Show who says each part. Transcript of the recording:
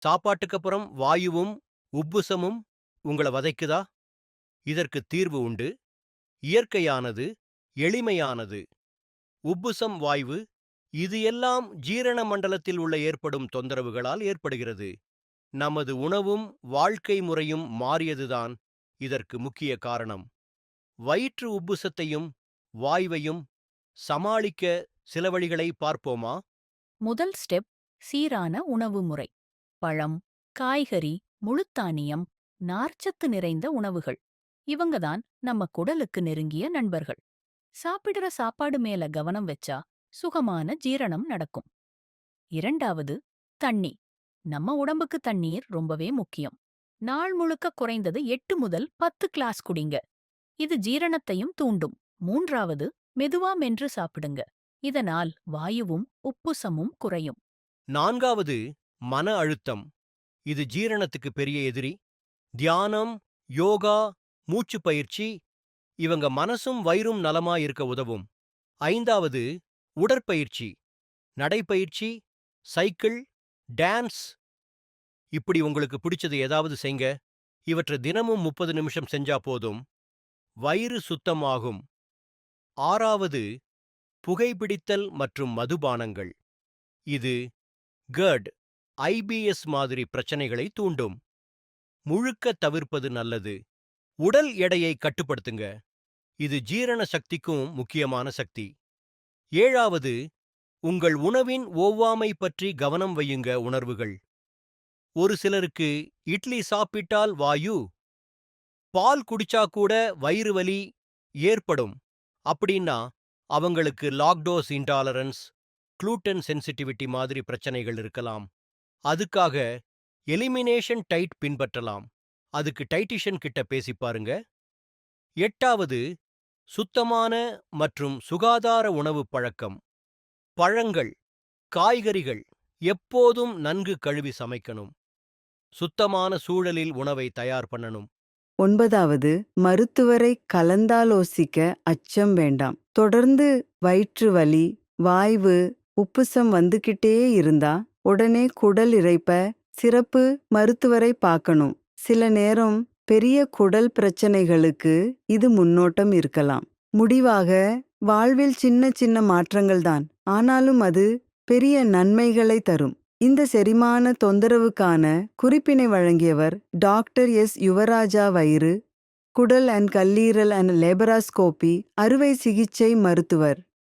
Speaker 1: சாப்பாட்டுக்கு அப்புறம் வாயுவும் உப்புசமும் உங்கள வதைக்குதா? இதற்கு தீர்வு உண்டு. இயற்கையானது, எளிமையானது. உப்புசம் வாய்வு இது எல்லாம் ஜீரண மண்டலத்தில் உள்ள ஏற்படும் தொந்தரவுகளால் ஏற்படுகிறது. நமது உணவும் வாழ்க்கை முறையும் மாறியதுதான் இதற்கு முக்கிய காரணம். வயிற்று உப்புசத்தையும் வாய்வையும் சமாளிக்க சில வழிகளை பார்ப்போமா?
Speaker 2: முதல் ஸ்டெப் சீரான உணவு முறை. பழம், காய்கறி, முழுத்தானியம், நார்ச்சத்து நிறைந்த உணவுகள். இவங்கதான் நம்ம குடலுக்கு நெருங்கிய நண்பர்கள். சாப்பிடுற சாப்பாடு மேல கவனம் வச்சா சுகமான ஜீரணம் நடக்கும். இரண்டாவது, தண்ணி. நம்ம உடம்புக்கு தண்ணீர் ரொம்பவே முக்கியம். நாள் முழுக்க குறைந்தது 8 முதல் 10 கிளாஸ் குடிங்க. இது ஜீரணத்தையும் தூண்டும். மூன்றாவது, மெதுவா மென்று சாப்பிடுங்க. இதனால் வாயுவும் உப்புசமும் குறையும்.
Speaker 1: நான்காவது, மன அழுத்தம். இது ஜீரணத்துக்கு பெரிய எதிரி. தியானம், யோகா, மூச்சுப் பயிற்சி இவங்க மனசும் வயிறும் நலமா இருக்க உதவும். ஐந்தாவது, உடற்பயிற்சி. நடைப்பயிற்சி, சைக்கிள், டான்ஸ் இப்படி உங்களுக்கு பிடிச்சது ஏதாவது செய்ங்க. இவற்றை தினமும் 30 நிமிஷம் செஞ்சா போதும். வயிறு சுத்தமாகும். ஆறாவது, புகைப்பிடித்தல் மற்றும் மதுபானங்கள். இது GERD, IBS மாதிரி பிரச்சனைகளை தூண்டும். முழுக்க தவிர்ப்பது நல்லது. உடல் எடையை கட்டுப்படுத்துங்க. இது ஜீரண சக்திக்கும் முக்கியமான சக்தி. ஏழாவது, உங்கள் உணவின் ஒவ்வாமை பற்றி கவனம் வையுங்க. உணர்வுகள். ஒரு சிலருக்கு இட்லி சாப்பிட்டால் வாயு, பால் குடிச்சா கூட வயிறு வலி ஏற்படும். அப்படின்னா அவங்களுக்கு லாக்டோஸ் இன்டாலரன்ஸ், க்ளூட்டன் சென்சிட்டிவிட்டி மாதிரி பிரச்சனைகள் இருக்கலாம். அதுக்காக எலிமினேஷன் டைட் பின்பற்றலாம். அதுக்கு டைட்டிஷன் கிட்ட பேசி பாருங்க. எட்டாவது, சுத்தமான மற்றும் சுகாதார உணவு பழக்கம். பழங்கள், காய்கறிகள் எப்போதும் நன்கு கழுவி சமைக்கணும். சுத்தமான சூழலில் உணவை தயார் பண்ணணும்.
Speaker 3: 9வது, மருத்துவரை கலந்தாலோசிக்க அச்சம் வேண்டாம். தொடர்ந்து வயிற்று வலி, வாய்வு, உப்புசம் வந்துகிட்டே இருந்தா உடனே குடல் இரைப்ப சிறப்பு மருத்துவரை பார்க்கணும். சில நேரம் பெரிய குடல் பிரச்சனைகளுக்கு இது முன்னோட்டம் இருக்கலாம். முடிவாக, வாழ்வில் சின்ன சின்ன மாற்றங்கள்தான், ஆனாலும் அது பெரிய நன்மைகளை தரும். இந்த செரிமான தொந்தரவுக்கான குறிப்பினை வழங்கியவர் டாக்டர் எஸ். யுவராஜா. வயிறு, குடல் அண்ட் கல்லீரல் அண்ட் லேபராஸ்கோபி அறுவை சிகிச்சை மருத்துவர்.